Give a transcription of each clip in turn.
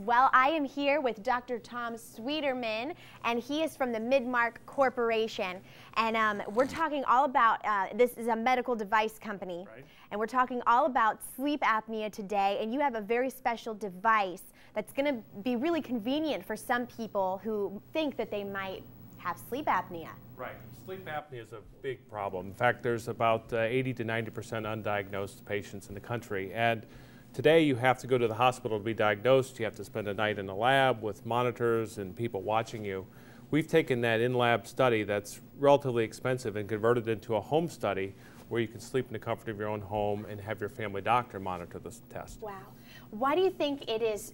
Well, I am here with Dr. Tom Schwieterman, and he is from the Midmark Corporation. And we're talking all about, this is a medical device company, right, and we're talking all about sleep apnea today, and you have a very special device that's going to be really convenient for some people who think that they might have sleep apnea. right. Sleep apnea is a big problem. In fact, there's about 80 to 90% undiagnosed patients in the country. And today you have to go to the hospital to be diagnosed. You have to spend a night in a lab with monitors and people watching you. We've taken that in-lab study that's relatively expensive and converted it into a home study where you can sleep in the comfort of your own home and have your family doctor monitor this test. Wow. Why do you think it is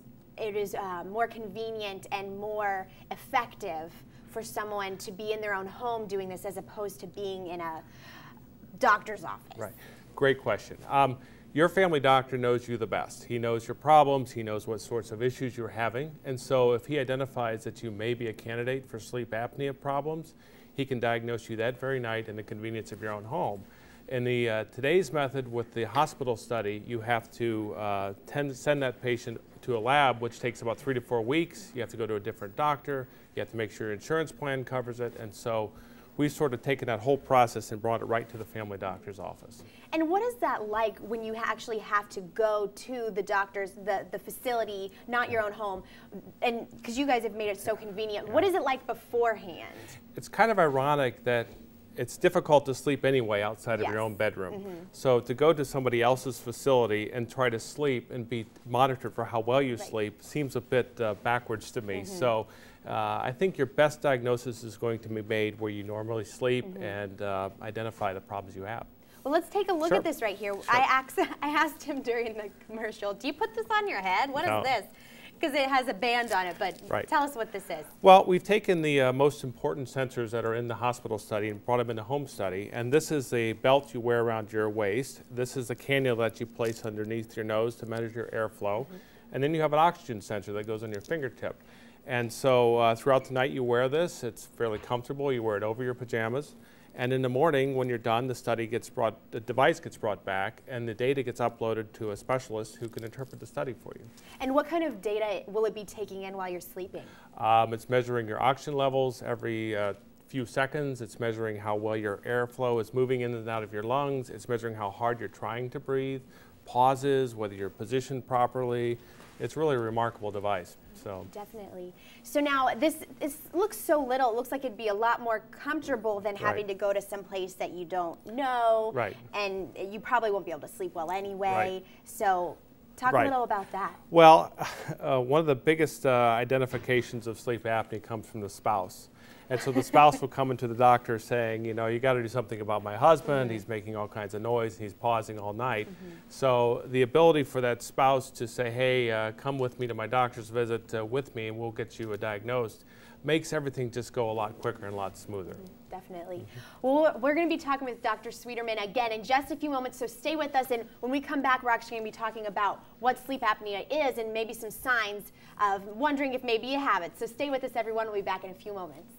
more convenient and more effective for someone to be in their own home doing this as opposed to being in a doctor's office? Right. Great question. Your family doctor knows you the best. He knows your problems. He knows what sorts of issues you're having. And so if he identifies that you may be a candidate for sleep apnea problems, he can diagnose you that very night in the convenience of your own home. In the today's method with the hospital study, you have to send that patient to a lab, which takes about 3 to 4 weeks. You have to go to a different doctor. You have to make sure your insurance plan covers it. And so we've sort of taken that whole process and brought it right to the family doctor's office. And what is that like when you actually have to go to the doctor's, the facility, not your own home, and because you guys have made it so convenient, what is it like beforehand? It's kind of ironic that it's difficult to sleep anyway outside of your own bedroom. So to go to somebody else's facility and try to sleep and be monitored for how well you sleep seems a bit backwards to me. So I think your best diagnosis is going to be made where you normally sleep and identify the problems you have. Well, let's take a look at this right here. Sure. I asked him during the commercial, do you put this on your head? What is this? Because it has a band on it, but tell us what this is. Well, we've taken the most important sensors that are in the hospital study and brought them into home study. And this is a belt you wear around your waist. This is a cannula that you place underneath your nose to measure your airflow. And then you have an oxygen sensor that goes on your fingertip. And so throughout the night you wear this. It's fairly comfortable. You wear it over your pajamas. And in the morning, when you're done, the device gets brought back, and the data gets uploaded to a specialist who can interpret the study for you. And what kind of data will it be taking in while you're sleeping? It's measuring your oxygen levels every few seconds. It's measuring how well your airflow is moving in and out of your lungs. It's measuring how hard you're trying to breathe, pauses, whether you're positioned properly. It's really a remarkable device. Definitely. So now this looks so little. It looks like it'd be a lot more comfortable than having to go to some place that you don't know. Right. And you probably won't be able to sleep well anyway. Right. So talk a little about that. Well, one of the biggest identifications of sleep apnea comes from the spouse. And so the spouse will come into the doctor saying, you know, you got to do something about my husband. He's making all kinds of noise. And he's pausing all night. So the ability for that spouse to say, hey, come with me to my doctor's visit with me and we'll get you diagnosed makes everything just go a lot quicker and a lot smoother. Definitely. Well, we're going to be talking with Dr. Schwieterman again in just a few moments, so stay with us. And when we come back, we're actually going to be talking about what sleep apnea is and maybe some signs of wondering if maybe you have it. So stay with us, everyone. We'll be back in a few moments.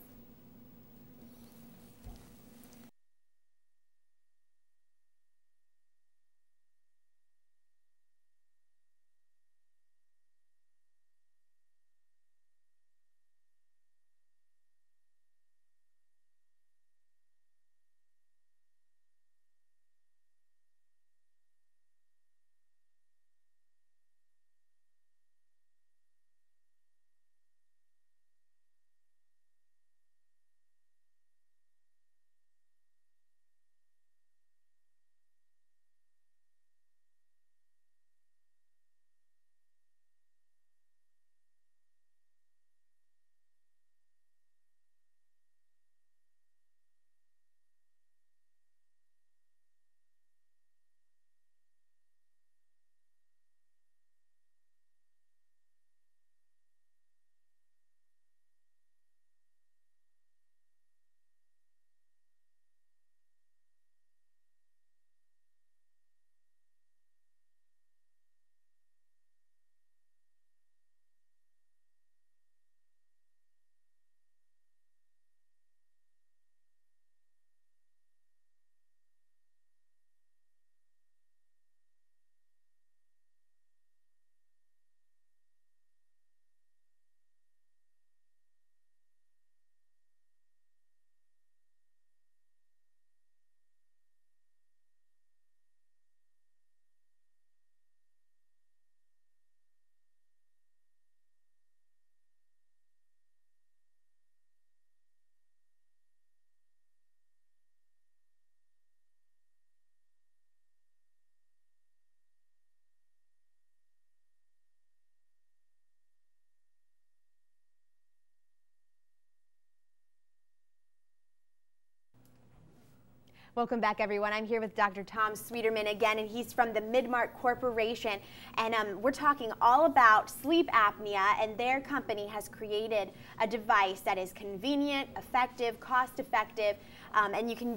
Welcome back, everyone. I'm here with Dr. Tom Schwieterman again, and he's from the Midmark Corporation. And we're talking all about sleep apnea, and their company has created a device that is convenient, effective, cost-effective, and you can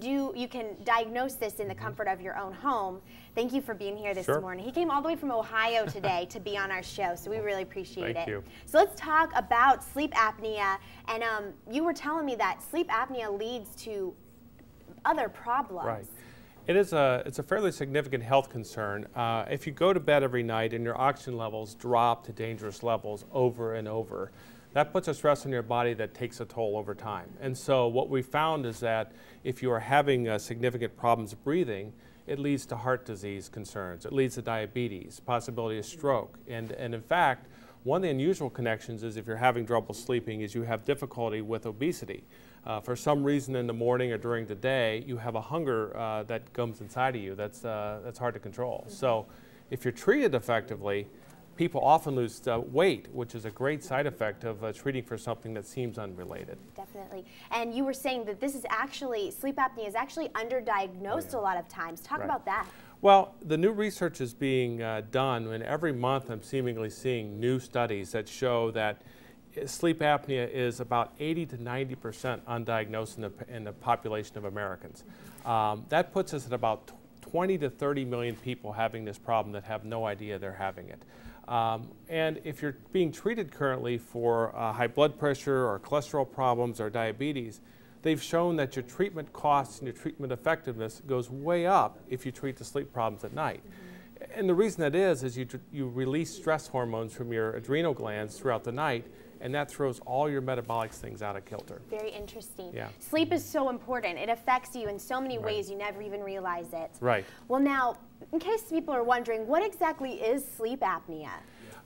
diagnose this in the comfort of your own home. Thank you for being here this morning. He came all the way from Ohio today to be on our show, so we really appreciate it. Thank you. So let's talk about sleep apnea. And you were telling me that sleep apnea leads to other problems. Right. It's a fairly significant health concern. If you go to bed every night and your oxygen levels drop to dangerous levels over and over, that puts a stress on your body that takes a toll over time. And so what we found is that if you are having significant problems breathing, it leads to heart disease concerns. It leads to diabetes, possibility of stroke. And in fact, one of the unusual connections is if you're having trouble sleeping is you have difficulty with obesity. For some reason in the morning or during the day, you have a hunger that comes inside of you that's hard to control. So if you're treated effectively, people often lose weight, which is a great side effect of treating for something that seems unrelated. Definitely. And you were saying that this is actually, sleep apnea is actually underdiagnosed a lot of times. Talk about that. Well, the new research is being done, and every month I'm seemingly seeing new studies that show that sleep apnea is about 80 to 90% undiagnosed in the population of Americans. That puts us at about 20 to 30 million people having this problem that have no idea they're having it. And if you're being treated currently for high blood pressure or cholesterol problems or diabetes, they've shown that your treatment costs and your treatment effectiveness goes way up if you treat the sleep problems at night. And the reason that is you release stress hormones from your adrenal glands throughout the night, and that throws all your metabolic things out of kilter. Very interesting. Yeah. Sleep is so important. It affects you in so many ways you never even realize it. Right. Well, now, in case people are wondering, what exactly is sleep apnea?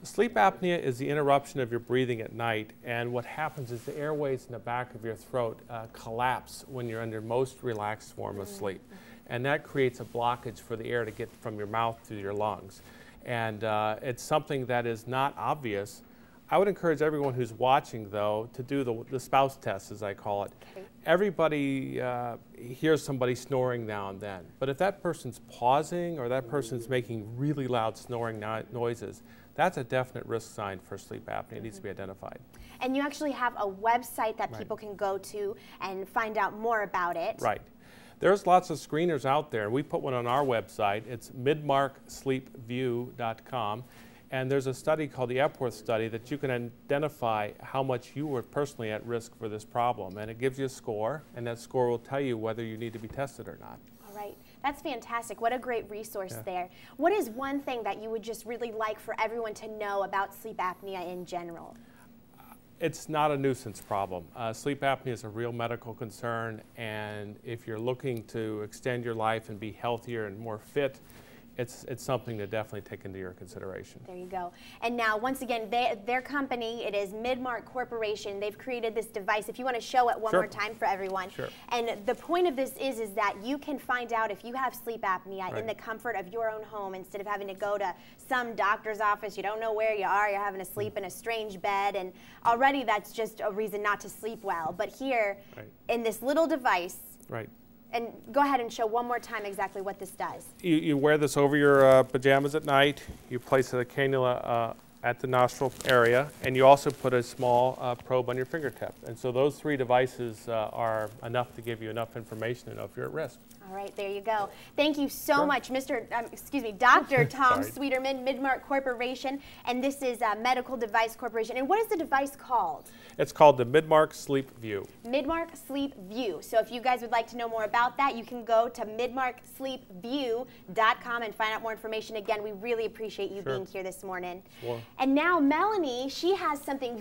Sleep apnea is the interruption of your breathing at night, and what happens is the airways in the back of your throat collapse when you're under most relaxed form of sleep. And that creates a blockage for the air to get from your mouth to your lungs. And it's something that is not obvious. I would encourage everyone who's watching, though, to do the spouse test, as I call it. Okay. Everybody hears somebody snoring now and then, but if that person's pausing or that person's making really loud snoring noises, that's a definite risk sign for sleep apnea. It needs to be identified. And you actually have a website that people can go to and find out more about it. Right. There's lots of screeners out there. We put one on our website. It's midmarksleepview.com. And there's a study called the Epworth study that you can identify how much you were personally at risk for this problem. And it gives you a score, and that score will tell you whether you need to be tested or not. All right. That's fantastic. What a great resource there. What is one thing that you would just really like for everyone to know about sleep apnea in general? It's not a nuisance problem. Sleep apnea is a real medical concern, and if you're looking to extend your life and be healthier and more fit, it's something to definitely take into your consideration. There you go. And now, once again, their company, it is Midmark Corporation. They've created this device. If you want to show it one more time for everyone. Sure. And the point of this is that you can find out if you have sleep apnea in the comfort of your own home instead of having to go to some doctor's office. You don't know where you are. You're having to sleep in a strange bed. And already that's just a reason not to sleep well. But here, in this little device, and go ahead and show one more time exactly what this does. You wear this over your pajamas at night. You place a cannula at the nostril area, and you also put a small probe on your fingertip. And so those three devices are enough to give you enough information to know if you're at risk. All right, there you go. Thank you so much, Dr. Tom Schwieterman, Midmark Corporation, and this is Medical Device Corporation. And what is the device called? It's called the Midmark Sleep View. Midmark Sleep View. So if you guys would like to know more about that, you can go to midmarksleepview.com and find out more information. Again, we really appreciate you being here this morning. And now Melanie, she has something